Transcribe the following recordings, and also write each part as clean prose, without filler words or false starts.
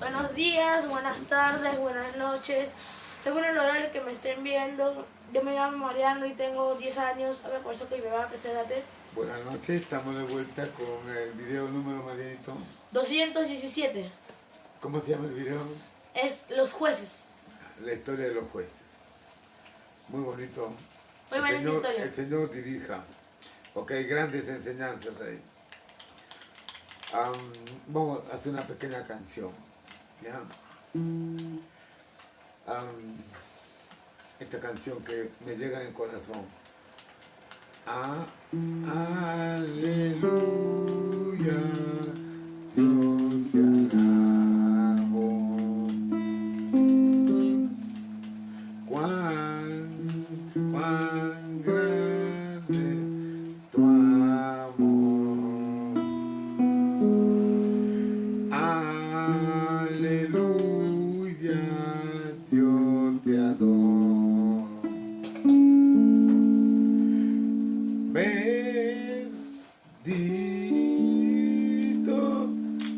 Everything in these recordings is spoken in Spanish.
Buenos días, buenas tardes, buenas noches. Según el horario que me estén viendo, yo me llamo Mariano y tengo 10 años. A ver, por eso que me va a presentarte. Buenas noches, estamos de vuelta con el video número, Marianito. 217. ¿Cómo se llama el video? Es los jueces. La historia de los jueces. Muy bonito. Muy bonita historia. El Señor dirija, porque hay grandes enseñanzas ahí. Vamos a hacer una pequeña canción. ¿Ya? Esta canción que me llega en el corazón. Aleluya, Dios te alabo. Cuán grande tu amor. Aleluya, Dios te adoro. Bendito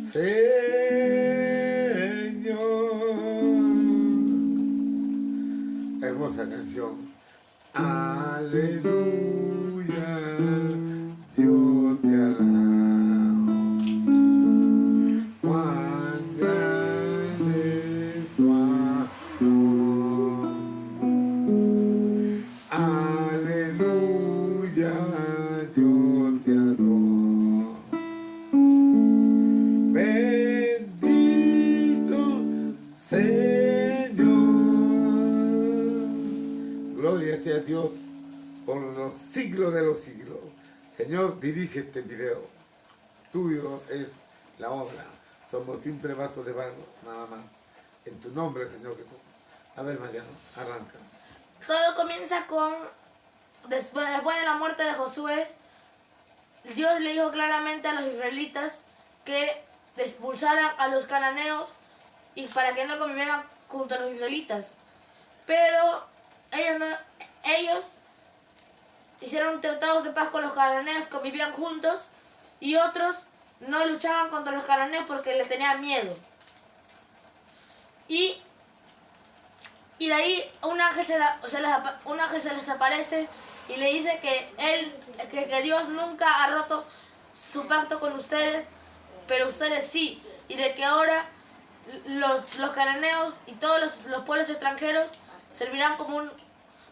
Señor. Hermosa canción. Aleluya, Dios te alabo. Cuán grande tu amor. Aleluya, Dios te adoro. Bendito Señor. Gloria sea a Dios por los siglos de los siglos. Señor, dirige este video. Tuyo es la obra. Somos simples vasos de barro, nada más. En tu nombre, Señor Jesús. A ver, Mariano, arranca. Todo comienza con, después de la muerte de Josué, Dios le dijo claramente a los israelitas que expulsaran a los cananeos y para que no convivieran junto a los israelitas. Pero ellos hicieron tratados de paz con los cananeos, convivían juntos, y otros no luchaban contra los cananeos porque les tenían miedo. Y de ahí un ángel se les aparece y le dice que Dios nunca ha roto su pacto con ustedes, pero ustedes sí. Y de que ahora los cananeos y todos los pueblos extranjeros servirán como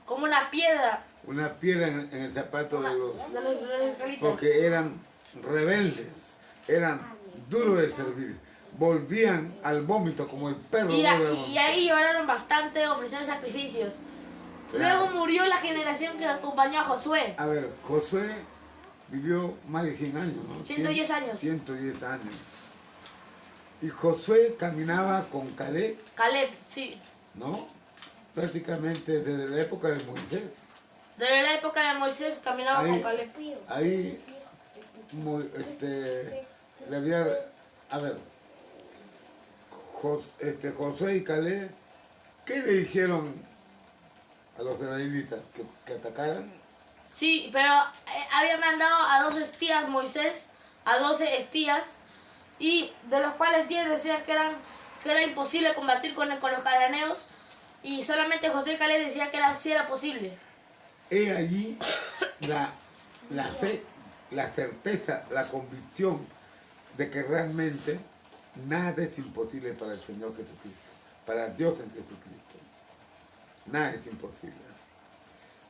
una piedra. Una piedra en el zapato de los israelitas. porque eran rebeldes, eran duros de servir, volvían al vómito como el perro. Y ahí lloraron bastante, ofrecieron sacrificios. Claro. Luego murió la generación que acompañó a Josué. A ver, Josué vivió más de 100 años, ¿no? 110 años. 110 años. Y Josué caminaba con Caleb, Sí. ¿no? Prácticamente desde la época de Moisés. Desde la época de Moisés caminaba con Caleb. Ahí, le había, a ver, Josué y Caleb, ¿qué le dijeron a los israelitas? ¿Que atacaran? Sí, pero había mandado a 2 espías Moisés, a 12 espías, y de los cuales 10 decían que era imposible combatir con los cananeos, y solamente Josué y Caleb decían que sí era posible. He allí la fe, la certeza, la convicción de que realmente nada es imposible para el Señor Jesucristo, para Dios en Jesucristo. Nada es imposible.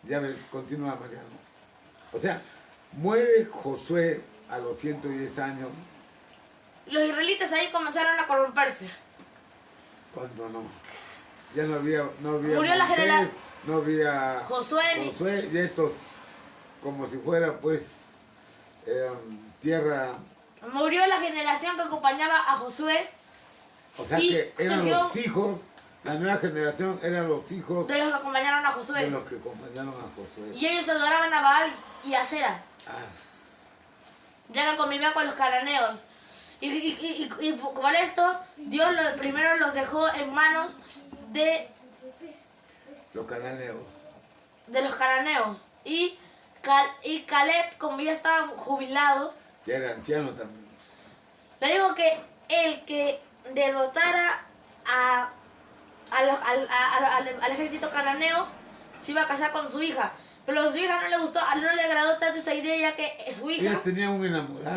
Ya ves, continúa Mariano. O sea, muere Josué a los 110 años. Los israelitas ahí comenzaron a corromperse. Cuando no. Ya no había Murió la Moisés, no había Josué y estos, como si fuera pues tierra. Murió la generación que acompañaba a Josué. O sea que eran los hijos, la nueva generación eran los hijos de los que acompañaron a Josué. De los que acompañaron a Josué. Y ellos adoraban a Baal y a Sera. Ya que convivían con los cananeos. Y por esto, Dios primero los dejó en manos de los cananeos. Y Caleb, como ya estaba jubilado, ya era anciano también, le dijo que el que derrotara al ejército cananeo, se iba a casar con su hija. Pero a su hija no le gustó, no le agradó tanto esa idea, ya que su hija Ella tenía un enamorado.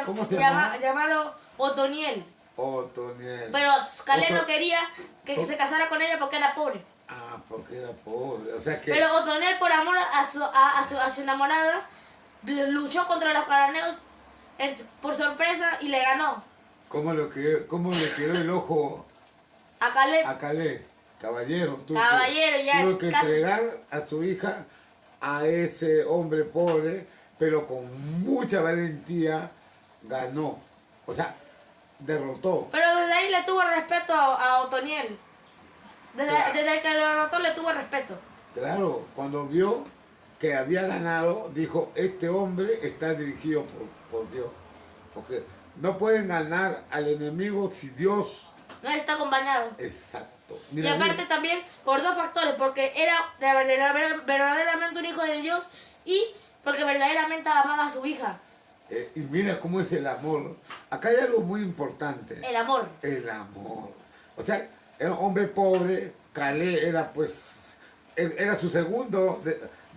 ¿Cómo se llamaba? llamado Otoniel. Otoniel. Pero Caleb no quería que se casara con ella porque era pobre. Ah, porque era pobre. O sea que... Pero Otoniel, por amor a su enamorada, luchó contra los cananeos por sorpresa y le ganó. ¿Cómo le quedó el ojo A Caleb. a Caleb? Caballero. Ya tuvo que casi. entregar a su hija a ese hombre pobre, pero con mucha valentía ganó. O sea, derrotó. Pero desde ahí le tuvo respeto a Otoniel. Claro. Desde el que lo derrotó le tuvo respeto. Claro, cuando vio que había ganado, dijo, este hombre está dirigido por Dios. Porque no pueden ganar al enemigo si Dios... No está acompañado. Exacto. Y Mira, aparte también por dos factores, porque era verdaderamente un hijo de Dios y porque verdaderamente amaba a su hija. y mira cómo es el amor. Acá hay algo muy importante. El amor. El amor. O sea, era un hombre pobre, Caleb era pues, era su segundo.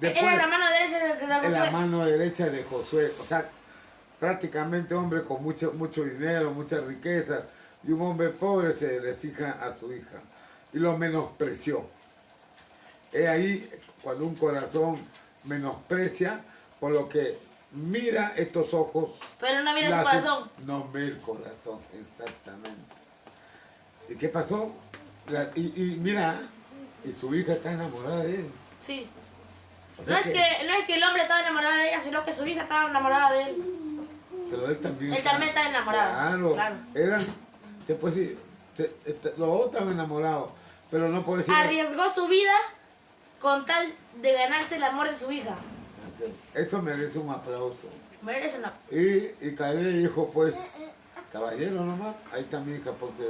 Era la mano derecha de Josué. La mano derecha de Josué. O sea, prácticamente hombre con mucho dinero, mucha riqueza. Y un hombre pobre se le fija a su hija. Y lo menospreció. Es ahí cuando un corazón menosprecia, por lo que mira estos ojos. Pero no mira su corazón. No ve el corazón, exactamente. ¿Y qué pasó? Y mira, y su hija está enamorada de él. Sí. O sea No es que el hombre estaba enamorado de ella, sino que su hija estaba enamorada de él. Pero él también. Él también está enamorado. Claro. Después sí, los dos estaban enamorados, pero no puede decir. Arriesgó su vida con tal de ganarse el amor de su hija. Esto merece un aplauso. Merece una... Y Caleb dijo, pues, caballero nomás, ahí está mi hija, porque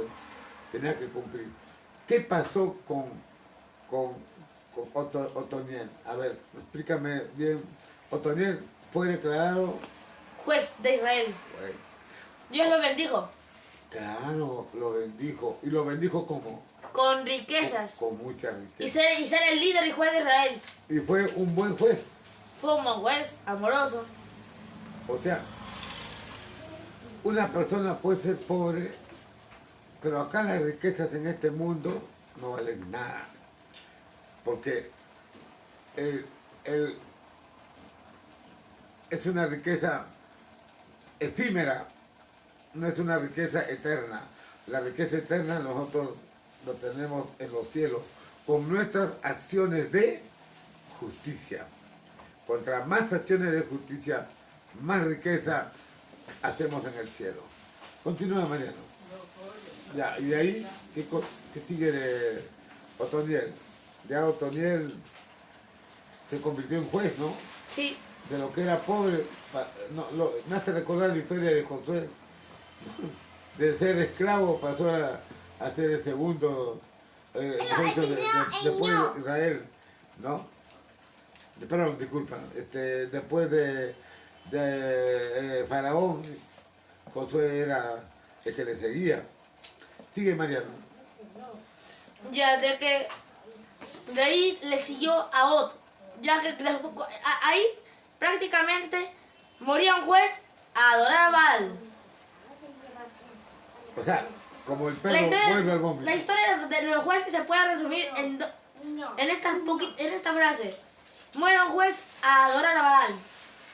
tenía que cumplir. ¿Qué pasó con Otoniel? A ver, explícame bien. Otoniel fue declarado juez de Israel. Bueno, Dios lo bendijo. Claro, lo bendijo. ¿Y lo bendijo como? Con riquezas. Con mucha riqueza. Y ser el líder y juez de Israel. Y fue un buen juez. Fue un buen juez, amoroso. O sea, una persona puede ser pobre, pero acá las riquezas en este mundo no valen nada. Porque es una riqueza efímera, no es una riqueza eterna. La riqueza eterna nosotros lo tenemos en los cielos con nuestras acciones de justicia. Contra más acciones de justicia, más riqueza hacemos en el cielo. Continúa, Mariano. Ya, y de ahí, ¿qué sigue de Otoniel? Ya Otoniel se convirtió en juez, ¿no? Sí. De lo que era pobre, me hace recordar la historia de Josué. De ser esclavo pasó a ser el segundo después de Israel, ¿no? Perdón, disculpa. Después de Faraón, Josué era el que le seguía. Sigue, Mariano. Ya, de ahí le siguió a Ot. Ya que ahí prácticamente moría un juez a adorar a Baal. O sea, como el perro vuelve al vómito. La historia de los jueces se puede resumir en esta frase. Muere un juez a adorar a Baal.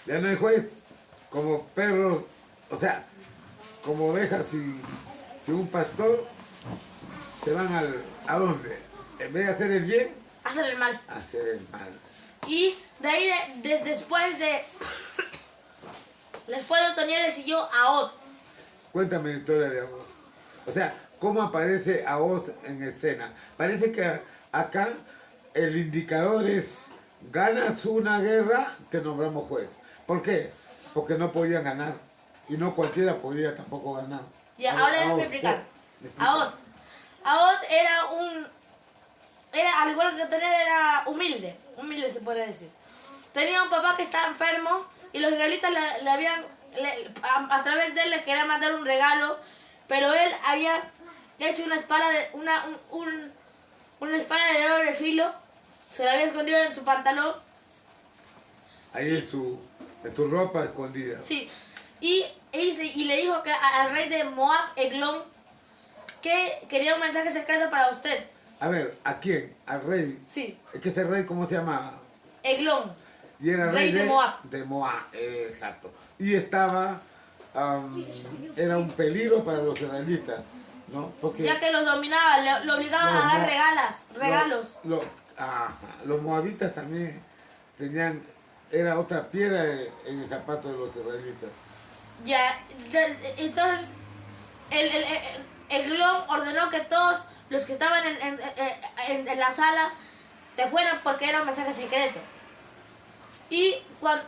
Ya no hay juez. Como perros, o sea, como ovejas sin un pastor, se van ¿a dónde? En vez de hacer el bien, hacer el mal. Hacer el mal. Y de ahí, después de Otoniel le siguió a Ot. Cuéntame la historia de Oz. O sea, ¿cómo aparece a Oz en escena? Parece que acá el indicador es, ganas una guerra, te nombramos juez. ¿Por qué? Porque no podían ganar. Y no cualquiera podía tampoco ganar. Ya, ahora déjame explicar. A Ot al igual que Otoniel, era humilde se puede decir. Tenía un papá que estaba enfermo y los israelitas a través de él le querían mandar un regalo pero él había hecho una espada de una espada de doble filo, se la había escondido en su pantalón. Ahí en tu ropa escondida. Sí, y le dijo que al rey de Moab, Eglón, que quería un mensaje secreto para usted. A ver, ¿a quién? ¿Al rey? Sí, Es que ese rey, ¿cómo se llama? Eglón, Y era rey de Moab. De Moab, exacto. Y estaba, era un peligro para los israelitas, ¿no? Porque ya que los dominaba, lo obligaba a dar regalos. Los moabitas también tenían, era otra piedra en el zapato de los israelitas. Ya, entonces, Eglón ordenó que todos los que estaban en la sala se fueran porque era un mensaje secreto. Cuando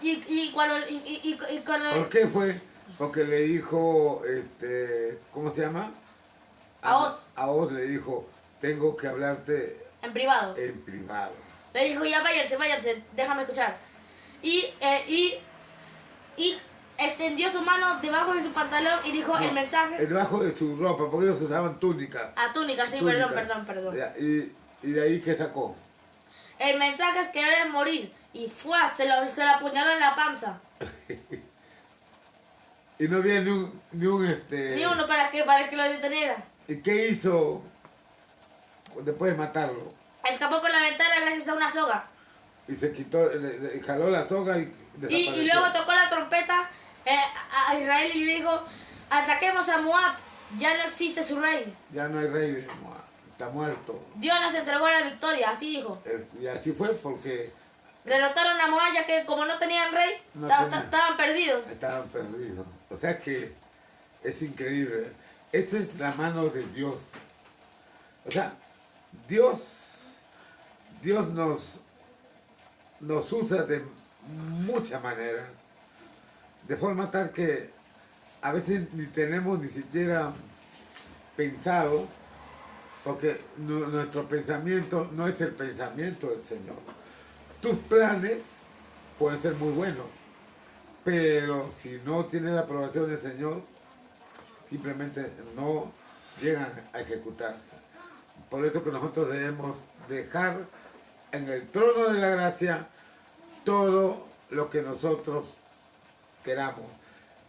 ¿Por qué fue? Porque le dijo, ¿cómo se llama? A Od. A Od le dijo, tengo que hablarte en privado, en privado. le dijo, ya váyanse, déjame escuchar. Y extendió su mano debajo de su pantalón y dijo el mensaje. Debajo de su ropa, porque ellos usaban túnica. Túnica, sí, Túnica. perdón. Ya, y de ahí, ¿qué sacó? El mensaje es que deben morir. Y se lo apuñaló en la panza. Y no había ni un Ni uno para que lo deteniera. ¿Y qué hizo después de matarlo? Escapó por la ventana gracias a una soga. Y se quitó, jaló la soga y desapareció. Y luego tocó la trompeta a Israel y le dijo, ataquemos a Moab, ya no existe su rey. Ya no hay rey de Moab, está muerto. Dios nos entregó la victoria, así dijo. Y así fue porque Derrotaron a Moab ya que como no tenían rey, estaban perdidos. Estaban perdidos. O sea que es increíble. Esta es la mano de Dios. O sea, Dios nos usa de muchas maneras. De forma tal que a veces ni tenemos ni siquiera pensado, porque nuestro pensamiento no es el pensamiento del Señor. Tus planes pueden ser muy buenos, pero si no tienes la aprobación del Señor, simplemente no llegan a ejecutarse. Por eso que nosotros debemos dejar en el trono de la gracia todo lo que nosotros queramos.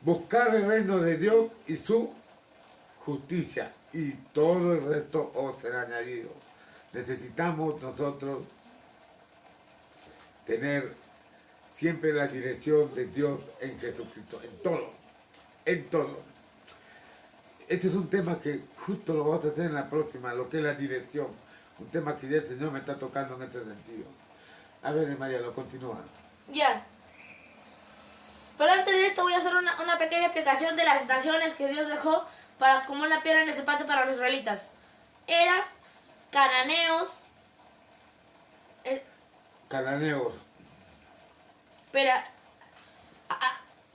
Buscar el reino de Dios y su justicia, y todo el resto os será añadido. Necesitamos nosotros tener siempre la dirección de Dios en Jesucristo, en todo. Este es un tema que justo lo vamos a hacer en la próxima, lo que es la dirección, un tema que ya el Señor me está tocando en este sentido. A ver, María, lo continúa. Ya. Pero antes de esto voy a hacer una pequeña explicación de las naciones que Dios dejó como una piedra en el zapato para los israelitas. Era cananeos, Cananeos,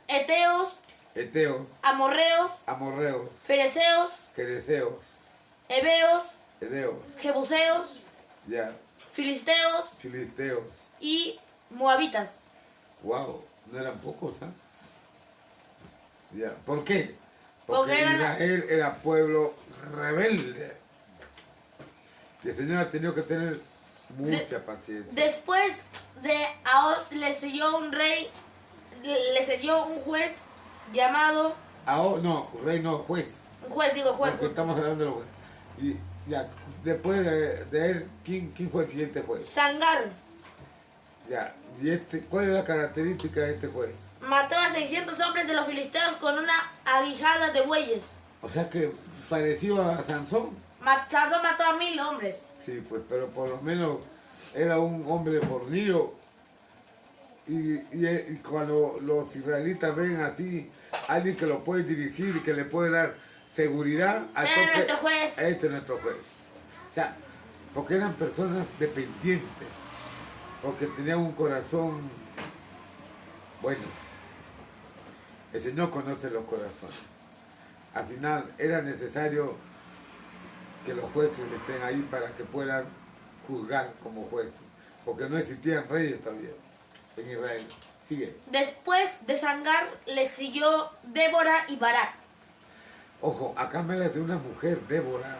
eteos, amorreos, fereceos, heveos, jebuseos, ya, filisteos y moabitas. Wow, no eran pocos, ¿ah? Ya, ¿por qué? Porque Porque Israel era pueblo rebelde. Y el Señor ha tenido que tener mucha paciencia. Después de Ahod le siguió un rey, le siguió un juez llamado... Juez. Juez. Porque estamos hablando de los jueces. Y ya, después de él, ¿quién fue el siguiente juez? Sangar. Ya, y ¿cuál es la característica de este juez? Mató a 600 hombres de los filisteos con una aguijada de bueyes. O sea que pareció a Sansón. Sansón mató a 1000 hombres. Sí, pues, pero por lo menos era un hombre fornido. Y cuando los israelitas ven así, alguien que lo puede dirigir y que le puede dar seguridad, Nuestro juez. Este es nuestro juez. O sea, porque eran personas dependientes, porque tenían un corazón bueno. El Señor conoce los corazones. Al final era necesario que los jueces estén ahí para que puedan juzgar como jueces, porque no existían reyes todavía en Israel. Sigue. Después de Sangar le siguió Débora y Barak. Ojo, acá me habla de una mujer, Débora.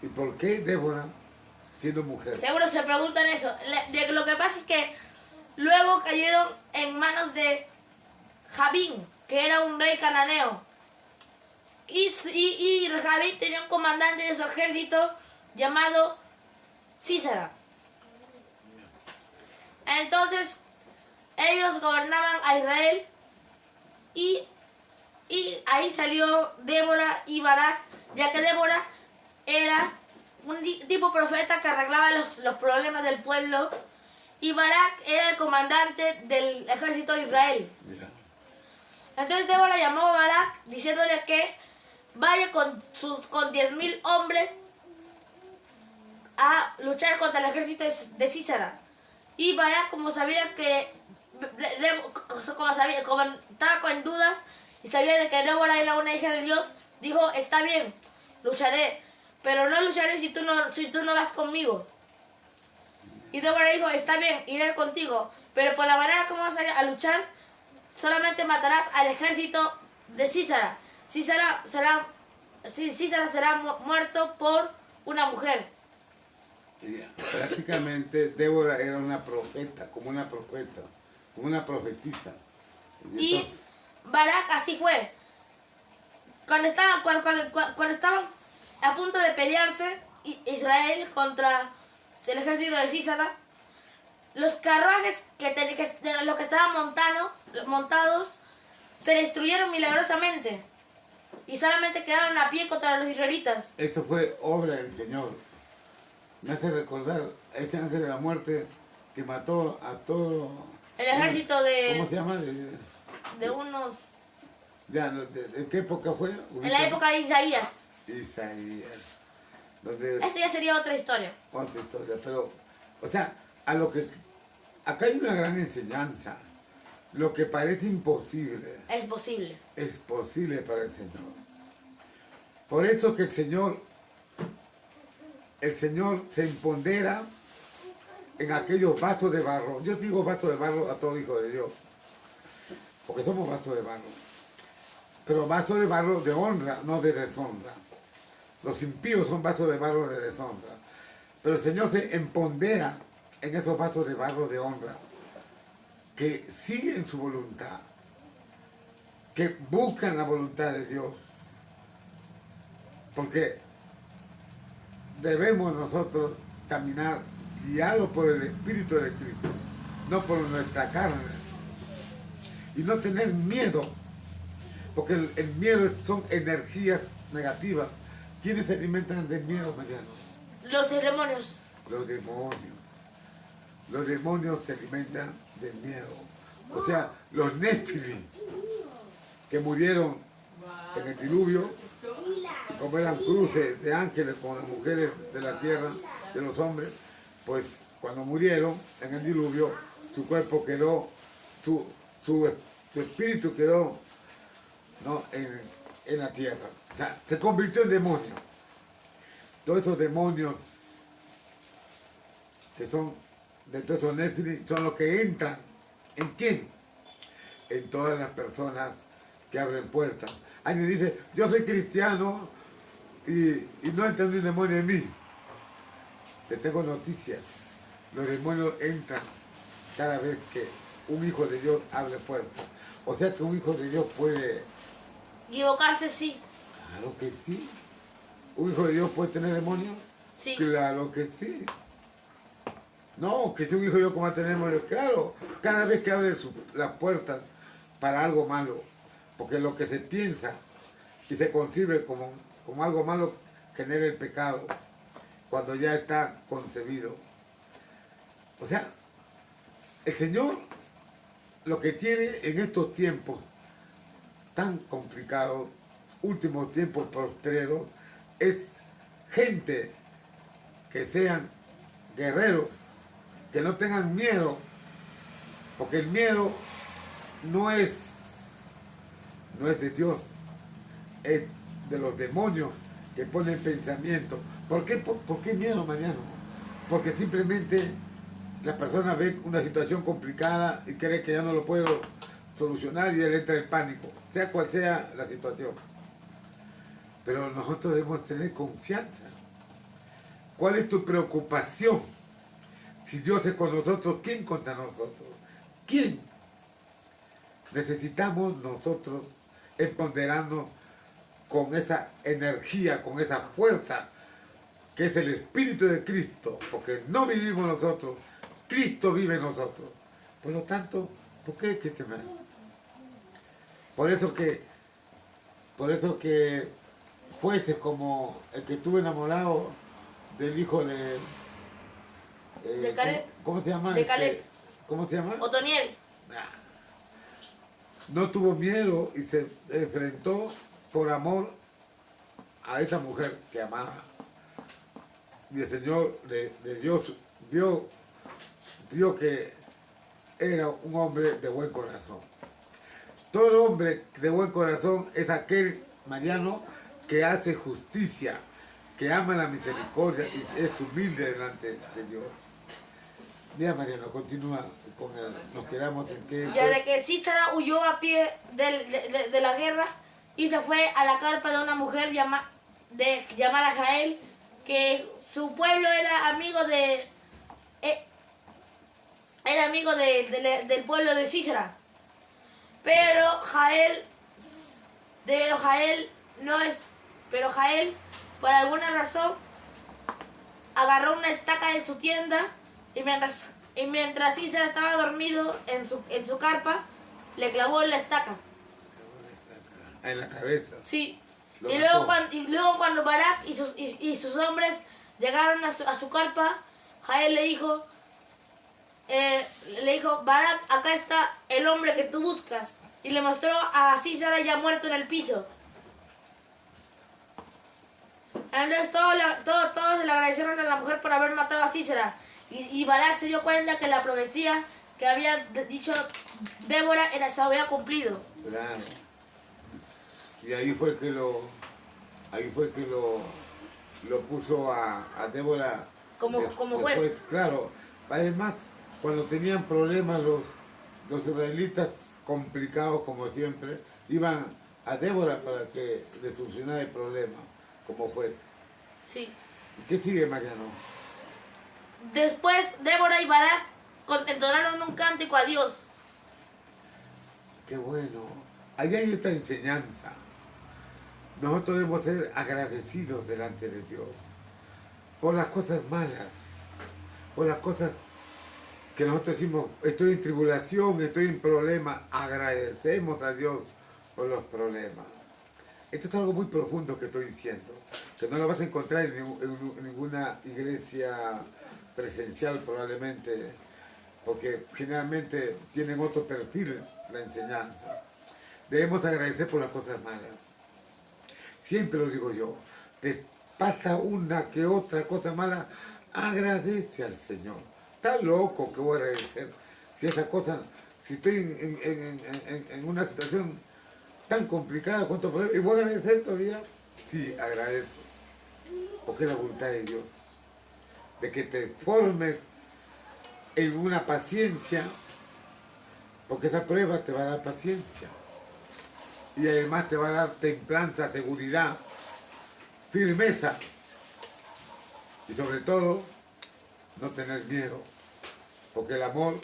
¿Y por qué Débora siendo mujer? Seguro se preguntan eso. Lo que pasa es que luego cayeron en manos de Jabín, que era un rey cananeo. Y Jabín tenía un comandante de su ejército llamado Císara. Entonces ellos gobernaban a Israel y ahí salió Débora y Barak, ya que Débora era un tipo profeta que arreglaba los problemas del pueblo y Barak era el comandante del ejército de Israel. Mira. Entonces Débora llamó a Barak diciéndole que vaya con 10.000 hombres a luchar contra el ejército de Císara. Y Barak, como sabía que como estaba con dudas y sabía de que Débora era una hija de Dios, dijo, está bien, lucharé, pero no lucharé si tú no vas conmigo. Y Débora dijo, está bien, iré contigo, pero por la manera como vas a luchar, solamente matarás al ejército de Císara. Císara será muerto por una mujer. Prácticamente Débora era una profeta, como una profetisa. Y Entonces, Barak así fue. Cuando estaban a punto de pelearse Israel contra el ejército de Císara, los carruajes lo que estaban montados se destruyeron milagrosamente y solamente quedaron a pie contra los israelitas. esto fue obra del Señor. Me hace recordar a ese ángel de la muerte que mató a todo... El ejército de... ¿Cómo se llama? de unos... Ya, ¿de qué época fue? En la época de Isaías. Isaías. Donde, Esto ya sería otra historia. otra historia, pero, o sea, acá hay una gran enseñanza. Lo que parece imposible Es posible. es posible para el Señor. Por eso que el Señor se empodera en aquellos vasos de barro. Yo digo vasos de barro a todo hijo de Dios, porque somos vasos de barro. Pero vasos de barro de honra, no de deshonra. Los impíos son vasos de barro de deshonra. Pero el Señor se empodera en esos vasos de barro de honra, que siguen su voluntad, que buscan la voluntad de Dios. Porque debemos nosotros caminar guiados por el Espíritu de Cristo, no por nuestra carne. Y no tener miedo, porque el miedo son energías negativas. ¿Quiénes se alimentan del miedo, Mariano? Los demonios. Los demonios. Los demonios se alimentan del miedo. O sea, los Néfilim, que murieron en el diluvio, como eran cruces de ángeles con las mujeres de la tierra, de los hombres, pues cuando murieron en el diluvio, su cuerpo quedó, su espíritu quedó, ¿no?, en la tierra. O sea, se convirtió en demonio. Todos estos demonios que son de todos estos Néfilim son los que entran. ¿En quién? En todas las personas que abren puertas. Alguien dice, yo soy cristiano y no entra un demonio en mí. Te tengo noticias. Los demonios entran cada vez que un hijo de Dios abre puertas. O sea que un hijo de Dios puede... Equivocarse, sí. Claro que sí. ¿Un hijo de Dios puede tener demonios? Sí. Claro que sí. No, que si un hijo de Dios como tener demonios, claro, cada vez que abre las puertas para algo malo, porque lo que se piensa y se concibe como algo malo genera el pecado cuando ya está concebido. O sea, el Señor lo que tiene en estos tiempos tan complicados, últimos tiempos postreros, es gente que sean guerreros, que no tengan miedo, porque el miedo no es de Dios, es de los demonios que ponen pensamiento. ¿Por qué miedo, Mariano? Porque simplemente la persona ve una situación complicada y cree que ya no lo puede solucionar y él entra en pánico, sea cual sea la situación. Pero nosotros debemos tener confianza. ¿Cuál es tu preocupación? Si Dios es con nosotros, ¿quién contra nosotros? ¿Quién? Necesitamos nosotros empoderarnos con esa energía, con esa fuerza que es el Espíritu de Cristo, porque no vivimos nosotros, Cristo vive en nosotros. Por lo tanto, ¿por qué hay que temer? Por eso que jueces como el que estuvo enamorado del hijo de... De Caleb. ¿Cómo se llama? De Caleb. ¿Cómo se llama? Otoniel. No tuvo miedo y se enfrentó por amor a esa mujer que amaba. Y el Señor le vio que era un hombre de buen corazón. Todo hombre de buen corazón es aquel, Mariano, que hace justicia, que ama la misericordia y es humilde delante de Dios. Mira, Mariano, continúa con él. Nos quedamos en que... Ya de que Sísara huyó a pie de la guerra y se fue a la carpa de una mujer llamada Jael, que su pueblo era amigo del pueblo de Sísara. Pero Jael por alguna razón agarró una estaca de su tienda y mientras Sísara estaba dormido en su carpa, le clavó la estaca. En la cabeza. Sí. Lo Y mató. luego cuando Barak y sus hombres llegaron a su carpa, Jael le dijo, Barak, acá está el hombre que tú buscas. Y le mostró a Sísara ya muerto en el piso. Entonces todos le agradecieron a la mujer por haber matado a Sísara. Y Barak se dio cuenta que la profecía que había dicho Débora se había cumplido. Claro. Y ahí fue que lo puso a Débora Como juez. Claro, además, cuando tenían problemas los israelitas complicados como siempre, iban a Débora para que le solucionara el problema como juez. Sí. ¿Y qué sigue, Mariano? Después Débora y Barak entonaron un cántico a Dios. Qué bueno. Ahí hay otra enseñanza. Nosotros debemos ser agradecidos delante de Dios por las cosas malas, por las cosas que nosotros decimos, estoy en tribulación, estoy en problema. Agradecemos a Dios por los problemas. Esto es algo muy profundo que estoy diciendo, que no lo vas a encontrar en ninguna iglesia presencial probablemente, porque generalmente tienen otro perfil la enseñanza. Debemos agradecer por las cosas malas. Siempre lo digo yo, te pasa una que otra cosa mala, agradece al Señor. Está loco que voy a agradecer si estoy en una situación tan complicada, cuántos problemas, y voy a agradecer todavía. Sí, agradezco, porque es la voluntad de Dios, de que te formes en una paciencia, porque esa prueba te va a dar paciencia. Y además te va a dar templanza, seguridad, firmeza. Y sobre todo, no tener miedo. Porque el amor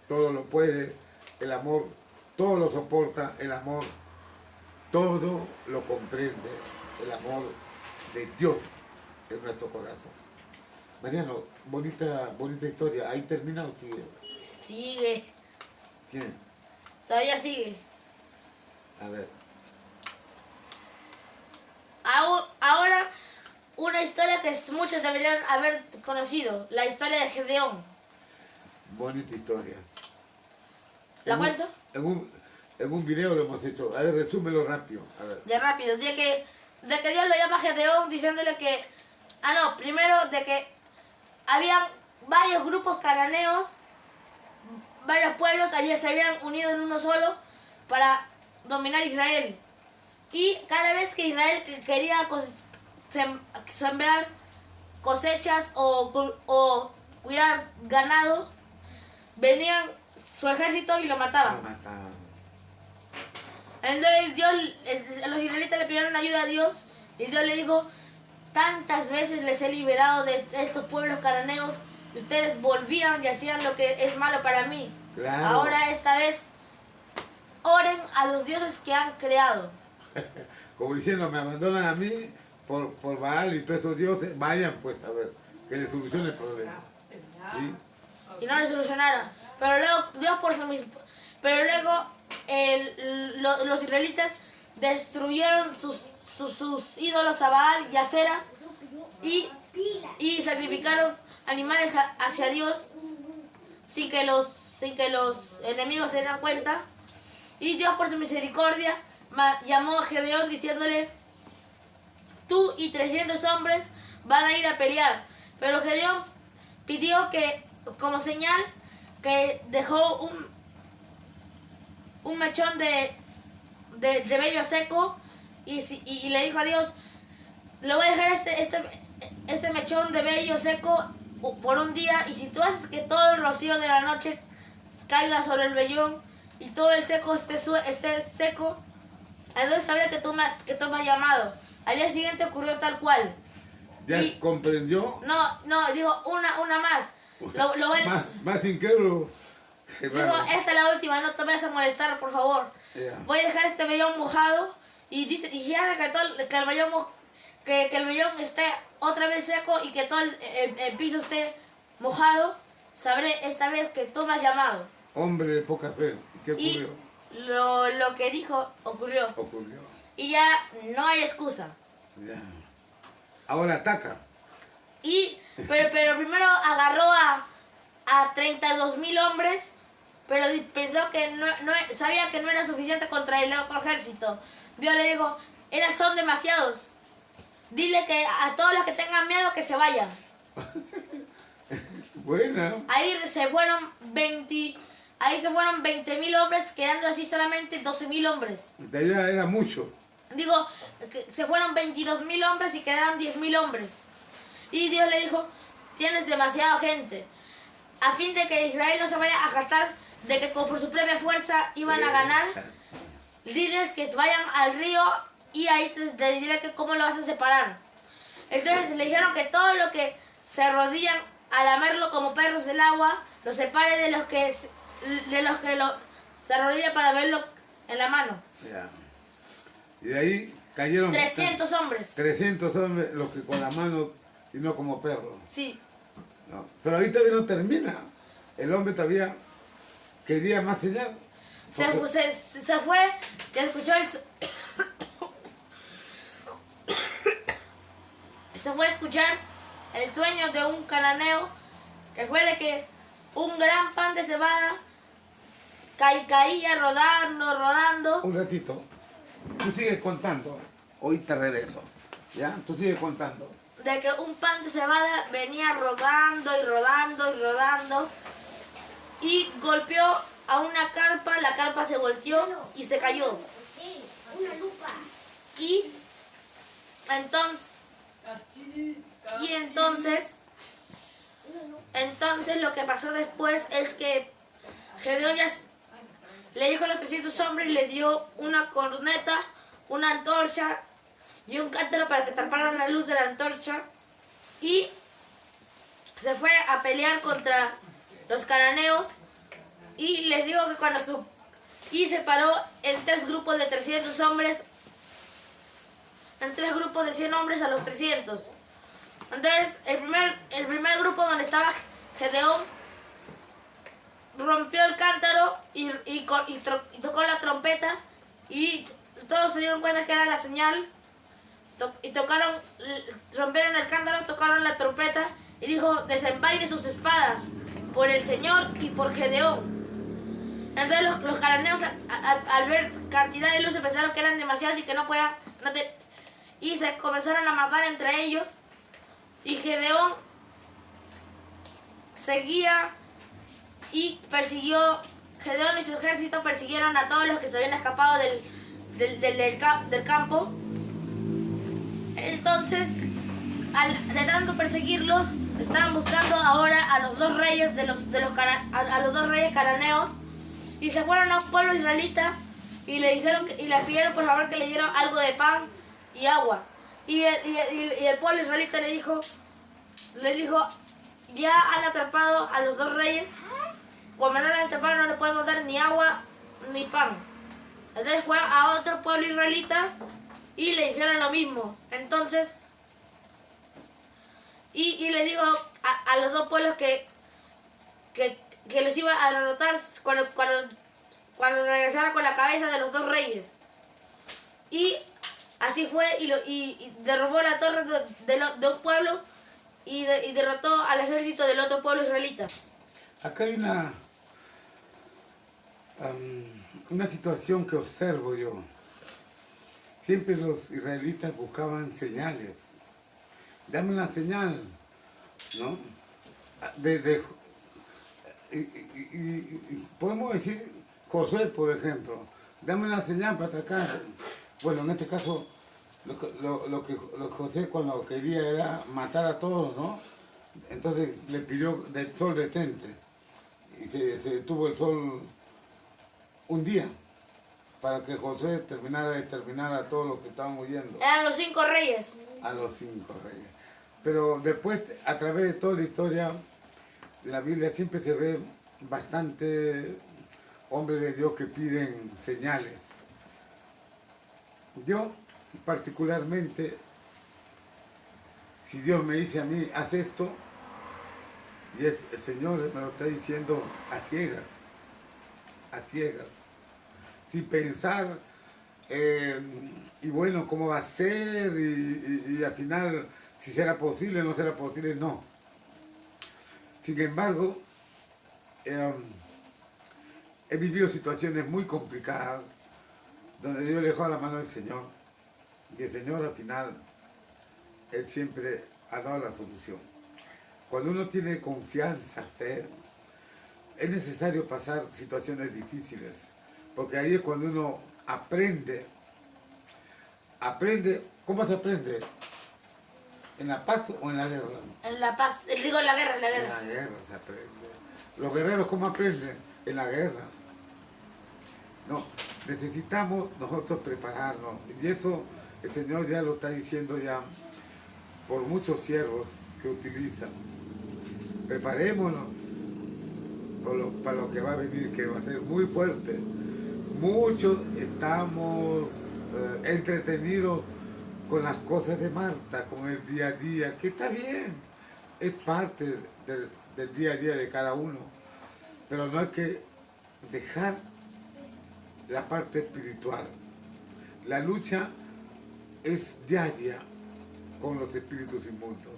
todo lo puede, el amor todo lo soporta, el amor todo lo comprende. El amor de Dios en nuestro corazón. Mariano, bonita historia. ¿Ahí termina o sigue? Sigue. ¿Quién? Todavía sigue. A ver. Ahora, una historia que muchos deberían haber conocido. La historia de Gedeón. Bonita historia. ¿La cuento? En un video lo hemos hecho. A ver, resúmelo rápido. A ver. Ya rápido. De que Dios lo llama a Gedeón diciéndole que... primero de que habían varios grupos cananeos, varios pueblos se habían unido en uno solo para dominar Israel. Y cada vez que Israel quería sembrar cosechas o cuidar ganado, venían su ejército y lo mataban. Lo mataban. Entonces los israelitas le pidieron ayuda a Dios y Dios le dijo, tantas veces les he liberado de estos pueblos cananeos y ustedes volvían y hacían lo que es malo para mí. Claro. Ahora esta vez oren a los dioses que han creado. Como diciendo, me abandonan a mí por Baal y todos esos dioses, vayan pues a ver, que les solucione el problema. ¿Sí? Y no le solucionaron. Pero luego Dios por su pero luego los israelitas destruyeron sus ídolos a Baal y a Acera y sacrificaron animales hacia Dios sin que los enemigos se dieran cuenta. Y Dios por su misericordia llamó a Gedeón diciéndole, tú y 300 hombres van a ir a pelear. Pero Gedeón pidió que, como señal, que dejó un mechón de vello seco y le dijo a Dios, le voy a dejar este mechón de vello seco por un día, y si tú haces que todo el rocío de la noche caiga sobre el vellón y todo el seco esté seco, entonces sabré que tú me has llamado. Al día siguiente ocurrió tal cual. ¿Ya comprendió? No, digo una más. Más incrédulo. Dijo, esta es la última, no te vayas a molestar, por favor. Yeah. Voy a dejar este vellón mojado y dice, y ya que el vellón esté otra vez seco y que todo el piso esté mojado, sabré esta vez que tú me has llamado. Hombre de poca fe. ¿Qué ocurrió? Y lo que dijo ocurrió. Y ya no hay excusa. Ya. Ahora ataca. Pero primero agarró a 32,000 hombres, pero pensó que sabía que no era suficiente contra el otro ejército. Dios le dijo, son demasiados. Dile que a todos los que tengan miedo que se vayan. Buena. Ahí se fueron 20,000 hombres, quedando así solamente 12,000 hombres. De allá era mucho. Digo, que se fueron 22,000 hombres y quedaron 10,000 hombres. Y Dios le dijo, tienes demasiada gente. A fin de que Israel no se vaya a jactar de que por su propia fuerza iban a ganar, diles que vayan al río y ahí te diré que cómo lo vas a separar. Entonces le dijeron que todo lo que se arrodillan a lamerlo como perros del agua, lo separe de los que se arrodillan para verlo en la mano. Yeah. Y de ahí cayeron 300 hombres. 300 hombres, los que con la mano y no como perros. Sí. No. Pero ahí todavía no termina. El hombre todavía quería más señal. Se fue y escuchó se fue a escuchar el sueño de un cananeo que fue de que un gran pan de cebada caía rodando. Un ratito. Tú sigues contando. Hoy te regreso. ¿Ya? Tú sigues contando. De que un pan de cebada venía rodando y golpeó a una carpa, la carpa se volteó y se cayó. Y entonces lo que pasó después es que Gedeón le dijo a los 300 hombres y le dio una corneta, una antorcha y un cántaro para que taparan la luz de la antorcha, y se fue a pelear contra los cananeos, y les digo que separó en 3 grupos de 300 hombres, en 3 grupos de 100 hombres a los 300. Entonces el primer grupo, donde estaba Gedeón, rompió el cántaro y tocó la trompeta, y todos se dieron cuenta que era la señal, y rompieron el cántaro, tocaron la trompeta y dijo, desenvainen sus espadas por el Señor y por Gedeón. Entonces los cananeos al ver cantidad de luces pensaron que eran demasiados y que no podían, y se comenzaron a matar entre ellos, y Gedeón seguía y Gedeón y su ejército persiguieron a todos los que se habían escapado del campo. Entonces, de tanto perseguirlos, estaban buscando ahora a los 2 reyes a los 2 reyes cananeos, y se fueron a un pueblo israelita y le dijeron y le pidieron por favor que le dieran algo de pan y agua. Y el pueblo israelita le dijo, ya han atrapado a los dos reyes, como no le han atrapado no le podemos dar ni agua ni pan. Entonces fue a otro pueblo israelita y le dijeron lo mismo. Entonces, y le dijo a los dos pueblos que les iba a derrotar cuando regresara con la cabeza de los dos reyes. Y así fue y derrubó la torre de un pueblo y derrotó al ejército del otro pueblo israelita. Acá hay una situación que observo yo. Siempre los israelitas buscaban señales. Dame una señal, ¿no? Y podemos decir Josué, por ejemplo, dame una señal para atacar. Bueno, en este caso, lo que José cuando quería era matar a todos, ¿no? Entonces le pidió del sol detente. Y se detuvo el sol un día para que Josué terminara de exterminar a todos los que estaban huyendo. Eran los 5 reyes. A los 5 reyes. Pero después, a través de toda la historia de la Biblia, siempre se ve bastante hombres de Dios que piden señales. Yo, particularmente, si Dios me dice a mí, haz esto, y el Señor me lo está diciendo a ciegas, sin pensar, y bueno, cómo va a ser, y al final, si será posible, no será posible, no. Sin embargo, he vivido situaciones muy complicadas, donde Dios le dejó la mano del Señor, y el Señor al final, Él siempre ha dado la solución. Cuando uno tiene confianza, fe, es necesario pasar situaciones difíciles, porque ahí es cuando uno aprende. ¿Cómo se aprende? ¿En la paz o en la guerra? En la paz, digo en la guerra, En la guerra se aprende. Los guerreros, ¿cómo aprenden? En la guerra. No, necesitamos nosotros prepararnos. Y eso el Señor ya lo está diciendo ya por muchos siervos que utilizan. Preparémonos para lo que va a venir, que va a ser muy fuerte. Muchos estamos entretenidos con las cosas de Marta, con el día a día, que está bien, es parte del día a día de cada uno, pero no hay que dejar la parte espiritual. La lucha es diaria con los espíritus inmundos.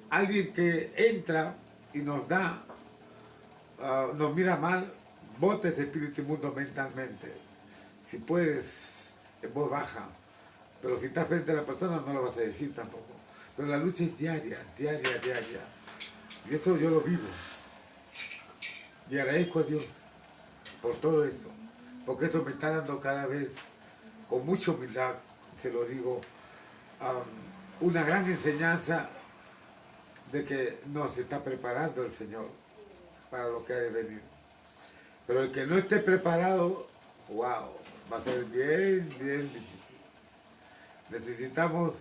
Alguien que entra y nos da, nos mira mal, bota ese espíritu inmundo mentalmente. Si puedes, en voz baja, pero si estás frente a la persona no lo vas a decir tampoco. Pero la lucha es diaria. Y esto yo lo vivo. Y agradezco a Dios por todo eso, porque esto me está dando cada vez, con mucha humildad, se lo digo, una gran enseñanza de que nos está preparando el Señor para lo que ha de venir. Pero el que no esté preparado, wow, va a ser bien difícil. Necesitamos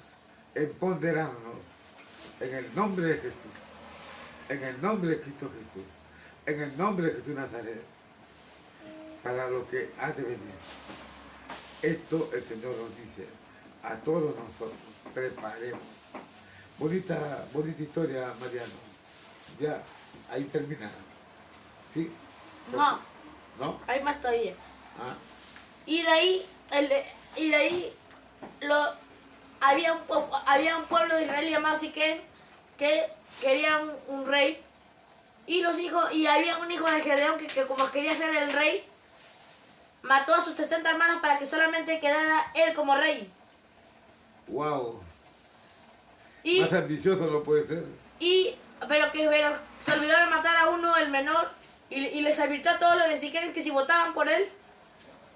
empoderarnos en el nombre de Jesús, en el nombre de Cristo Jesús, en el nombre de Jesús Nazaret, para lo que ha de venir. Esto el Señor nos dice a todos nosotros, preparemos. Bonita historia, Mariano. Ya, ahí termina. ¿Sí? No. ¿No? Hay más todavía. Ah. Y de ahí había un pueblo de Israel llamado Siquén que querían un rey. Y había un hijo de Gedeón que como quería ser el rey, mató a sus 60 hermanos para que solamente quedara él como rey. Wow. Más ambicioso no puede ser. Pero se olvidó de matar a uno, el menor, y les advirtió a todos los de Siquén que si votaban por él,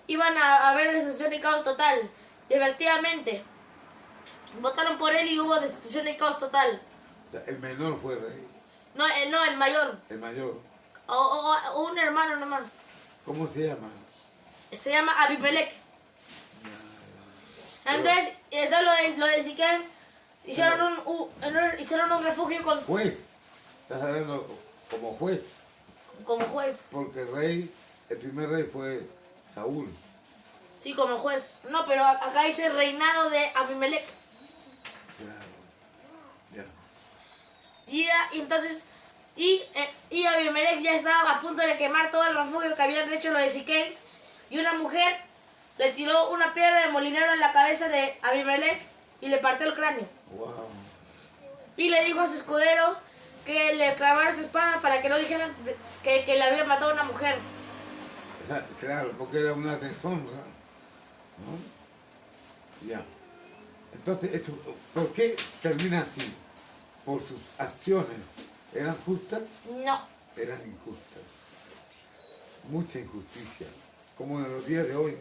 iban a haber destrucción y caos total. Y efectivamente, votaron por él y hubo destrucción y caos total. O sea, el menor fue rey. No, el mayor. El mayor. O un hermano nomás. ¿Cómo se llama? Se llama Abimelech. Entonces lo de Siquem hicieron un refugio con, Juez. Estás hablando como juez. como juez. Porque el primer rey fue Saúl. Sí, como juez. No, pero acá dice reinado de Abimelech. Claro. Ya. Y entonces, y Abimelech ya estaba a punto de quemar todo el refugio que habían hecho lo de Siquem. Y una mujer le tiró una piedra de molinero en la cabeza de Abimelech y le partió el cráneo. Wow. Y le dijo a su escudero que le clavara su espada para que no dijeran que le había matado a una mujer. O sea, claro, porque era una deshonra. ¿No? Ya. Entonces, ¿por qué termina así? Por sus acciones. ¿Eran justas? No. Eran injustas. Mucha injusticia. Como en los días de hoy,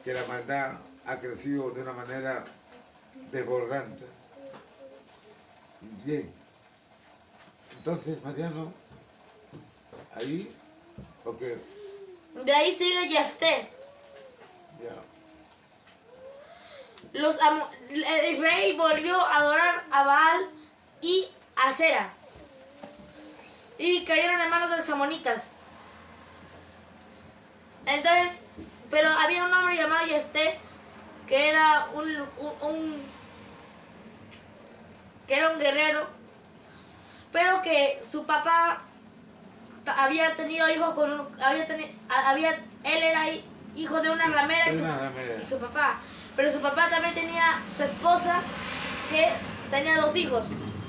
que la maldad ha crecido de una manera desbordante. Bien. Entonces, Mariano, ahí, porque De ahí sigue Jefté. ya, Israel volvió a adorar a Baal y a Sera. Y cayeron en manos de los amonitas. Entonces, pero había un hombre llamado Jefté que era que era un guerrero, pero que su papá había tenido hijos con él era hijo de una ramera y su papá, pero su papá también tenía su esposa que tenía 2 hijos.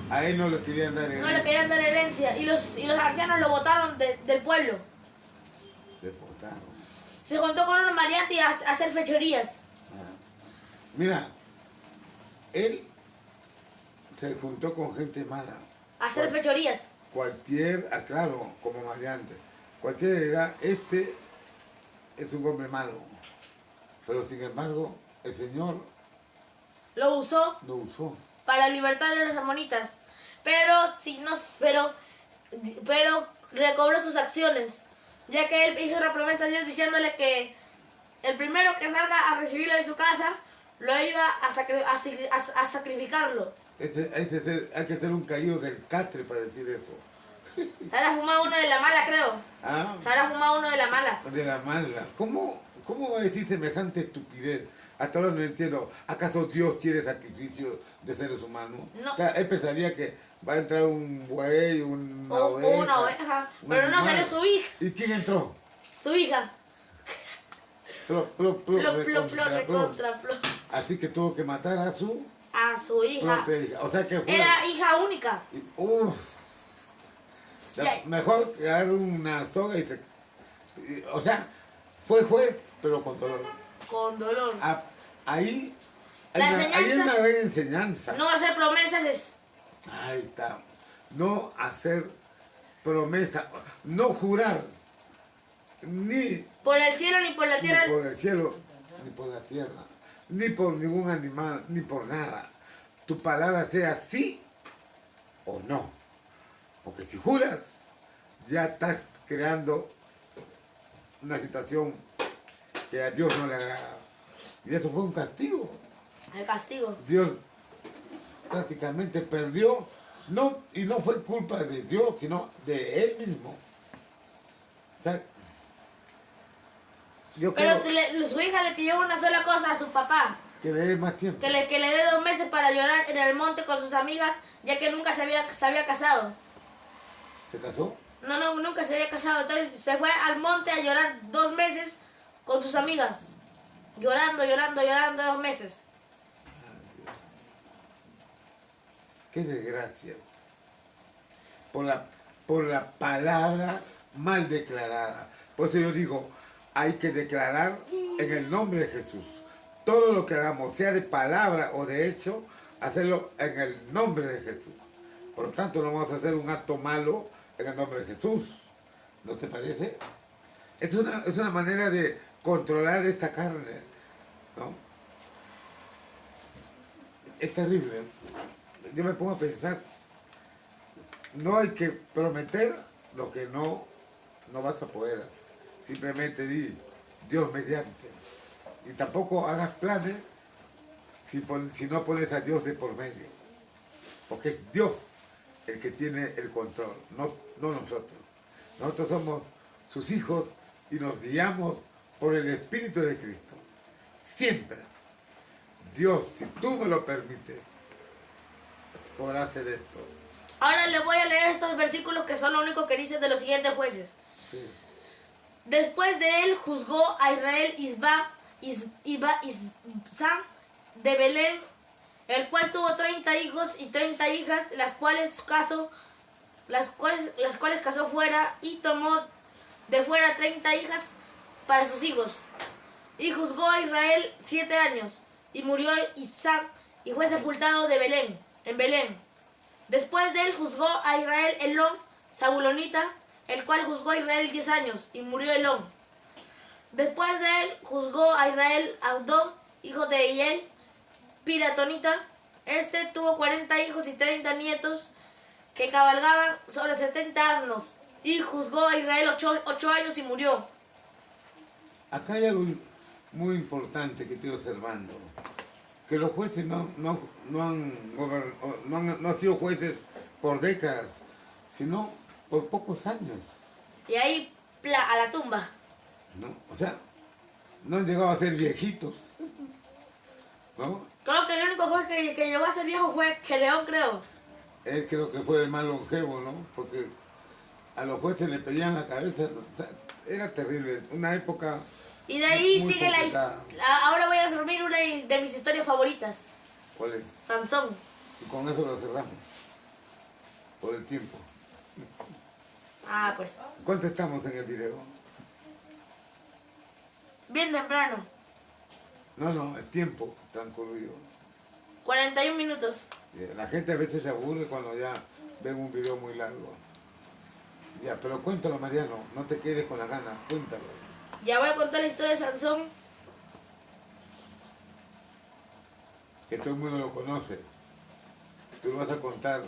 a él no le querían dar No le herencia. querían dar herencia y los ancianos lo botaron del pueblo. Le botaron. Se juntó con unos maleantes a hacer fechorías. Mira, él se juntó con gente mala. A hacer fechorías. Claro, como maleante. Cualquier edad, este es un hombre malo. Pero sin embargo, el Señor Lo usó lo usó. para libertar a los amonitas. Pero recobró sus acciones. Ya que él hizo una promesa a Dios diciéndole que el primero que salga a recibirlo de su casa, lo iba a sacrificarlo. Hay que ser un caído del catre para decir eso. Se habrá fumado uno de la mala, creo. ¿Ah? Se habrá fumado uno de la mala. De la mala. ¿Cómo va a decir semejante estupidez? Hasta ahora no entiendo. ¿Acaso Dios quiere sacrificio de seres humanos? No. O sea, él pensaría que va a entrar un buey, una O oveja. una oveja. un Pero no animal. salió su hija. ¿Y quién entró? Su hija. Plop, Recontra, plop. Así que tuvo que matar a su A su hija. propia hija. O sea que fue... Era hija única. Uf. Sí, hay- Mejor dar una soga o sea, fue juez, pero con dolor. Con dolor. Ahí La ahí hay enseñanza- una gran enseñanza. No hacer promesas es... Ahí está. No hacer promesa, no jurar, ni Por el cielo ni por la tierra. por el cielo, ni por la tierra, ni por ningún animal, ni por nada. Tu palabra sea sí o no. Porque si juras, ya estás creando una situación que a Dios no le agrada. Y eso fue un castigo. El castigo. Dios prácticamente perdió, y no fue culpa de Dios, sino de él mismo. O sea, yo Pero creo su hija le pidió una sola cosa a su papá. que le dé más tiempo. Que le dé 2 meses para llorar en el monte con sus amigas, ya que nunca se había casado. ¿Se casó? No, nunca se había casado. Entonces se fue al monte a llorar 2 meses con sus amigas. Llorando 2 meses. Qué desgracia. Por la palabra mal declarada. Por eso yo digo, hay que declarar en el nombre de Jesús. Todo lo que hagamos, sea de palabra o de hecho, hacerlo en el nombre de Jesús. Por lo tanto, no vamos a hacer un acto malo en el nombre de Jesús. ¿No te parece? Es una manera de controlar esta carne, ¿no? Es terrible. Yo me pongo a pensar, no hay que prometer lo que no vas a poder hacer. Simplemente di, Dios mediante. Y tampoco hagas planes si no pones a Dios de por medio. Porque es Dios el que tiene el control, no nosotros. Nosotros somos sus hijos y nos guiamos por el Espíritu de Cristo. Siempre. Dios, si tú me lo permites, podrá hacer esto. Ahora le voy a leer estos versículos que son lo único que dicen de los siguientes jueces. Sí. Después de él juzgó a Israel Isbam de Belén, el cual tuvo 30 hijos y 30 hijas, las cuales casó fuera, y tomó de fuera 30 hijas para sus hijos. Y juzgó a Israel 7 años, y murió Isam, y fue sepultado en Belén. Después de él juzgó a Israel Elón, Zabulonita, el cual juzgó a Israel 10 años, y murió Elón. Después de él juzgó a Israel Abdón, hijo de Hiel, Piratonita. Este tuvo 40 hijos y 30 nietos, que cabalgaban sobre 70 asnos. Y juzgó a Israel 8 años y murió. Acá hay algo muy importante que estoy observando. Que los jueces no han sido jueces por décadas, sino por pocos años. Y ahí, a la tumba. ¿No? O sea, no han llegado a ser viejitos. ¿No? Creo que el único juez que llegó a ser viejo fue Gedeón, creo. Él creo que fue el más longevo, ¿no? Porque a los jueces le pedían la cabeza, ¿no? O sea, era terrible. Una época. Y de ahí muy sigue complicada. Ahora voy a resumir una de mis historias favoritas. ¿Cuál es? Sansón. Y con eso lo cerramos. Por el tiempo. Ah, pues. ¿Cuánto estamos en el video? Bien temprano. No, el tiempo transcurrido. 41 minutos. La gente a veces se aburre cuando ya ven un video muy largo. Ya, pero cuéntalo, Mariano, no te quedes con la gana, cuéntalo. Ya voy a contar la historia de Sansón. Que todo el mundo lo conoce. Tú lo vas a contar.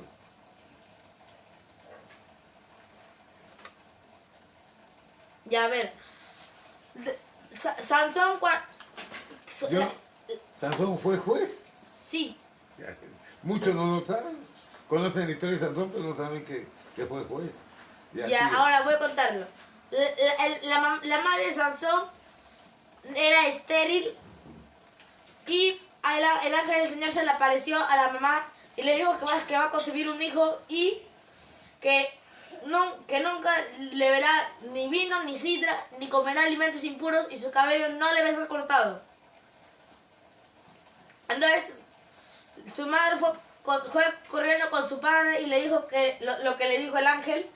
Ya, a ver. Sansón... ¿Sansón fue juez? Sí. Ya, muchos no lo saben. Conocen la historia de Sansón, pero no saben que fue juez. Ya, ahora voy a contarlo. La madre de Sansón era estéril y el ángel del Señor se le apareció a la mamá y le dijo que va a concebir un hijo y que nunca le verá ni vino ni sidra ni comerá alimentos impuros y su cabello no le va a ser cortado. Entonces su madre fue corriendo con su padre y le dijo que lo que le dijo el ángel.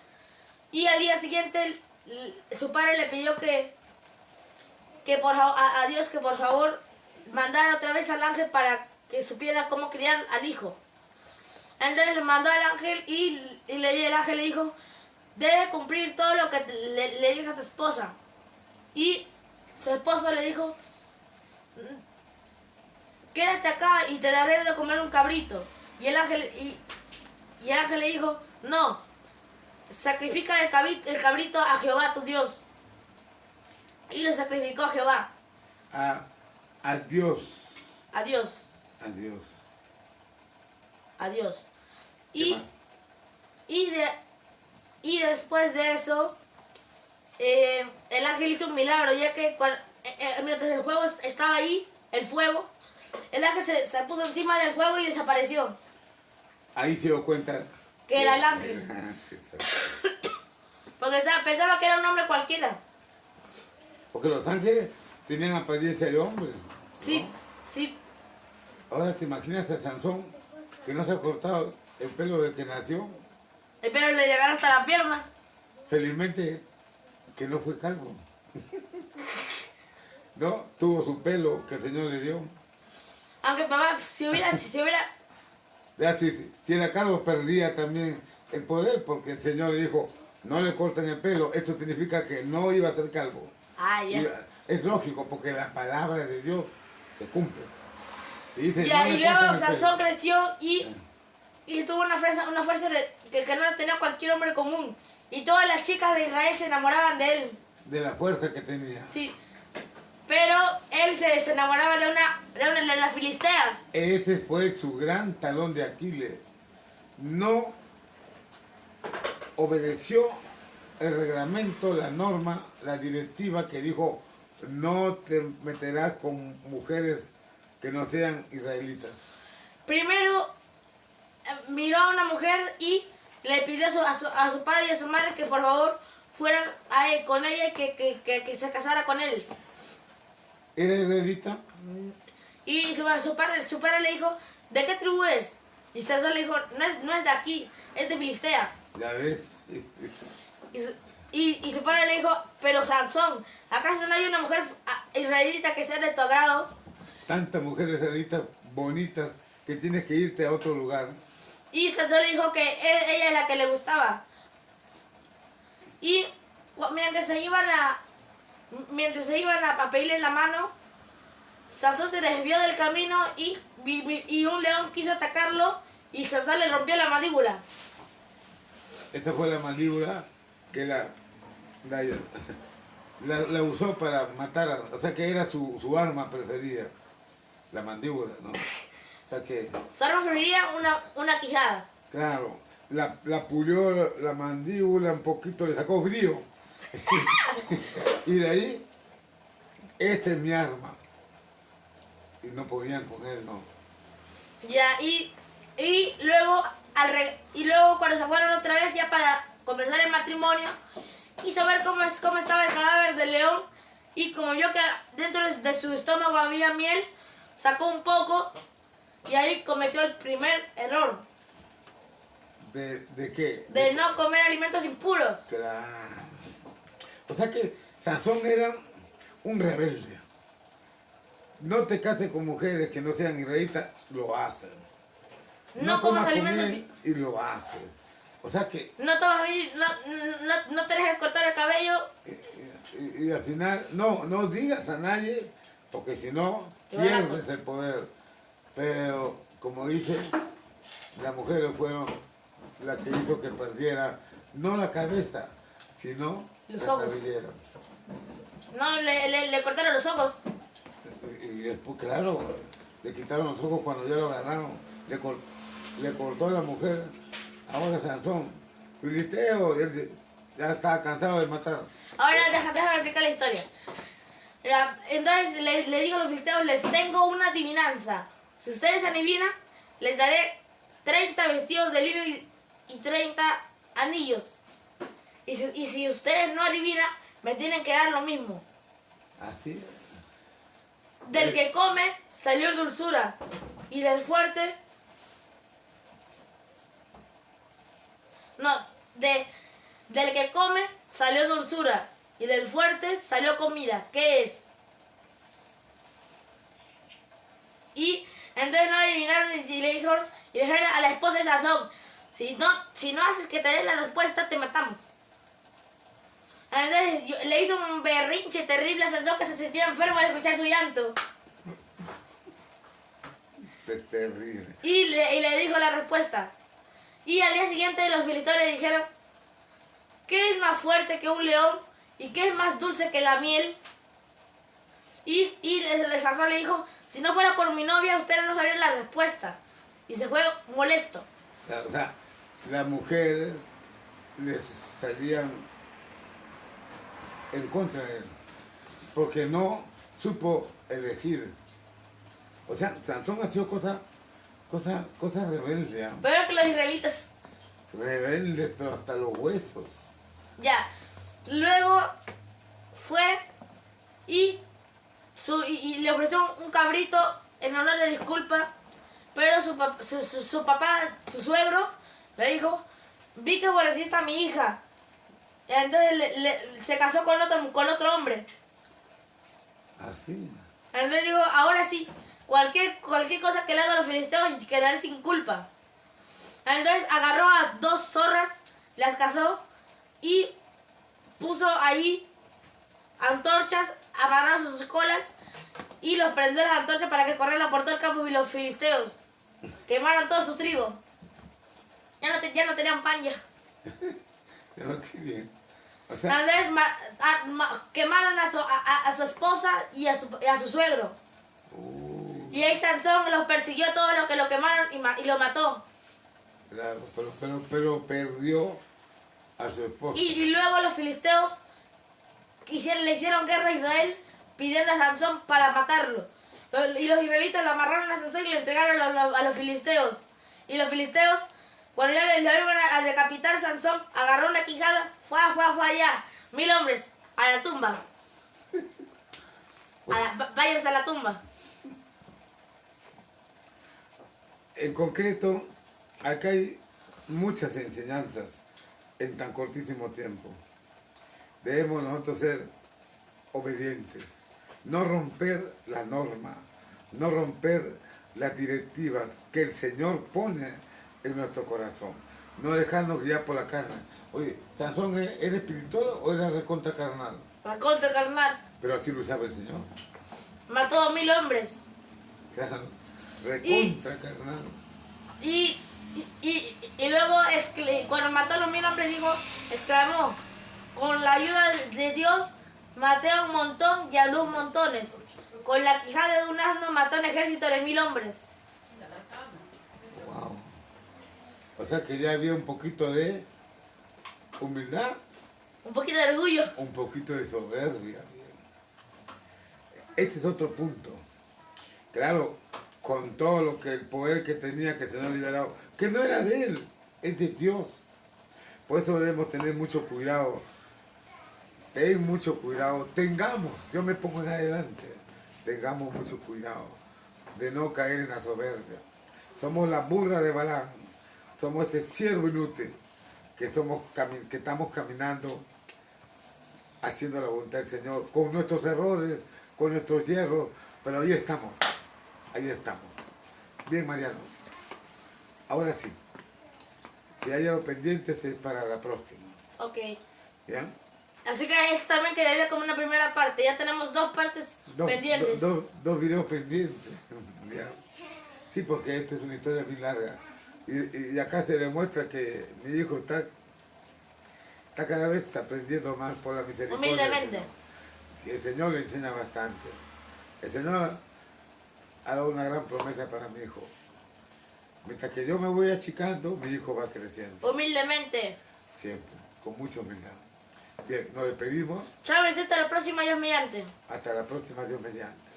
Y al día siguiente su padre le pidió a Dios que por favor mandara otra vez al ángel para que supiera cómo criar al hijo. Entonces le mandó al ángel y el ángel le dijo, debe cumplir todo lo que le dijo a tu esposa. Y su esposo le dijo, quédate acá y te daré de comer un cabrito. Y el ángel le dijo, no, sacrifica el cabrito a Jehová tu Dios. Y lo sacrificó a Jehová. A Dios. A Dios. A Dios. A Dios. ¿Qué más? Y después de eso, el ángel hizo un milagro, ya que mientras el fuego estaba ahí, el fuego, el ángel se puso encima del fuego y desapareció. Ahí se dio cuenta. Que era el ángel. Porque pensaba que era un hombre cualquiera. Porque los ángeles tenían apariencia de hombres. ¿no? Sí, sí. Ahora te imaginas a Sansón que no se ha cortado el pelo desde que nació. El pelo le llegara hasta la pierna. Felizmente que no fue calvo. No, tuvo su pelo que el Señor le dio. Aunque papá, si hubiera... Ya, si era calvo perdía también el poder porque el Señor le dijo, no le corten el pelo. Eso significa que no iba a ser calvo. Ah, ya. Y es lógico porque la palabra de Dios se cumple. Y dice, Ya, no le y luego corten el Sansón pelo. creció y tuvo una fuerza que no tenía cualquier hombre común. Y todas las chicas de Israel se enamoraban de él. De la fuerza que tenía. Sí. Pero él se enamoraba de una de las filisteas. Ese fue su gran talón de Aquiles. No obedeció el reglamento, la norma, la directiva que dijo no te meterás con mujeres que no sean israelitas. Primero miró a una mujer y le pidió a su padre y a su madre que por favor fueran con ella y que se casara con él. ¿Era israelita? Y su padre le dijo, ¿de qué tribu es? Y Sansón le dijo, no es de aquí, es de Filistea. Ya ves. Y su padre le dijo, pero Sansón, ¿acaso no hay una mujer israelita que sea de tu agrado? Tantas mujeres israelitas bonitas que tienes que irte a otro lugar. Y Sansón le dijo que ella es la que le gustaba. Y mientras se iban a pedirle la mano, Sansón se desvió del camino y un león quiso atacarlo y Sansón le rompió la mandíbula. Esta fue la mandíbula que la usó para matar, o sea que era su arma preferida, la mandíbula, ¿no? O sea que, Solo preferiría una quijada. claro, la pulió la mandíbula un poquito, le sacó brío. Y de ahí, esta es mi arma. Y no podían con él, ¿no? Ya, y luego cuando se fueron otra vez ya para comenzar el matrimonio, quiso ver cómo estaba el cadáver del león y como vio que dentro de su estómago había miel, sacó un poco y ahí cometió el primer error. ¿De qué? De no comer alimentos impuros. Claro. O sea que Sansón era un rebelde. No te cases con mujeres que no sean israelitas, lo hacen. No comas comas con alimentos él y lo hacen. O sea que, no te dejes cortar el cabello. y al final, no digas a nadie, porque si no, Te van a pierdes el poder. Pero, como dije, las mujeres fueron las que hizo que perdiera, no la cabeza, sino Los la ojos. cabellera. No, le cortaron los ojos. Y después, claro, le quitaron los ojos cuando ya lo agarraron, le cortó a la mujer, ahora Sansón, filisteo, y él ya estaba cansado de matar. Ahora déjame explicar la historia. Ya, entonces le digo a los filisteos, les tengo una adivinanza. Si ustedes adivinan, les daré 30 vestidos de lino y 30 anillos. Y si ustedes no adivinan, me tienen que dar lo mismo. Así es. Del que come salió dulzura y del fuerte... No, del que come salió dulzura y del fuerte salió comida. ¿Qué es? Y entonces no adivinaron y le dijeron a la esposa de Sansón, si no haces que te dé la respuesta, te matamos. Entonces le hizo un berrinche terrible a Sansón que se sentía enfermo al escuchar su llanto. Es terrible. Y le dijo la respuesta. Y al día siguiente los filisteos le dijeron, ¿qué es más fuerte que un león? ¿Y qué es más dulce que la miel? Y Sansón le dijo, si no fuera por mi novia, ustedes no sabrían la respuesta. Y se fue molesto. O sea, las mujeres les salían en contra de él, porque no supo elegir. O sea, Sansón hacía cosas rebeldes, ¿ah? Pero que los israelitas, Rebeldes, pero hasta los huesos. ya. Luego fue y le ofreció un cabrito en honor de disculpa, pero su papá, su suegro, le dijo, vi que aborreciste a mi hija. Y entonces se casó con otro hombre. Así. Entonces digo, ahora sí, cualquier cosa que le haga a los filisteos quedará sin culpa. Entonces agarró a 2 zorras, las casó y puso ahí antorchas, amarró sus colas y los prendió las antorchas para que corrieran por todo el campo y los filisteos quemaron todo su trigo. Ya no tenían pan ya. Ya no querían. O sea, Entonces quemaron a su esposa y a su suegro. Y ahí Sansón los persiguió todos los que lo quemaron y lo mató. claro, pero perdió a su esposa. Y luego los filisteos le hicieron guerra a Israel pidiendo a Sansón para matarlo. Y los israelitas lo amarraron a Sansón y le entregaron a los filisteos. Y los filisteos, cuando ya le iban a decapitar, Sansón agarró una quijada, fue allá. 1000 hombres, a la tumba. Váyanse a la tumba. En concreto, acá hay muchas enseñanzas en tan cortísimo tiempo. Debemos nosotros ser obedientes, no romper la norma, no romper las directivas que el Señor pone en nuestro corazón, no dejarnos guiar por la carne. Oye, ¿Sansón era espiritual o era recontra carnal? Recontra carnal. Pero así lo sabe el Señor. Mató a 1000 hombres. Claro, recontra carnal. Y luego, cuando mató a los 1000 hombres, exclamó, con la ayuda de Dios, maté a un montón y a 2 montones. Con la quijada de un asno mató a un ejército de 1000 hombres. Wow. O sea que ya había un poquito de humildad, Un poquito de orgullo. un poquito de soberbia. Este es otro punto. Claro, con todo lo que el poder que tenía, que se nos ha liberado, que no era de él, es de Dios. Por eso debemos tener mucho cuidado. Ten mucho cuidado. Tengamos, yo me pongo en adelante, tengamos mucho cuidado de no caer en la soberbia. Somos la burra de Balaam, somos ese siervo inútil que estamos caminando haciendo la voluntad del Señor, con nuestros errores, con nuestros hierros, pero ahí estamos. Bien, Mariano. Ahora sí. Si hay algo pendiente, es para la próxima. Ok. ¿Ya? Así que es también quedaría como una primera parte. Ya tenemos 2 partes pendientes. Dos videos pendientes. ¿Ya? Sí, porque esta es una historia bien larga. Y acá se demuestra que mi hijo está cada vez aprendiendo más por la misericordia. Humildemente. Y el Señor le enseña bastante. El Señor ha dado una gran promesa para mi hijo. Mientras que yo me voy achicando, mi hijo va creciendo. Humildemente. Siempre, con mucha humildad. Bien, nos despedimos. Chao, hasta la próxima, Dios mediante. Hasta la próxima, Dios mediante.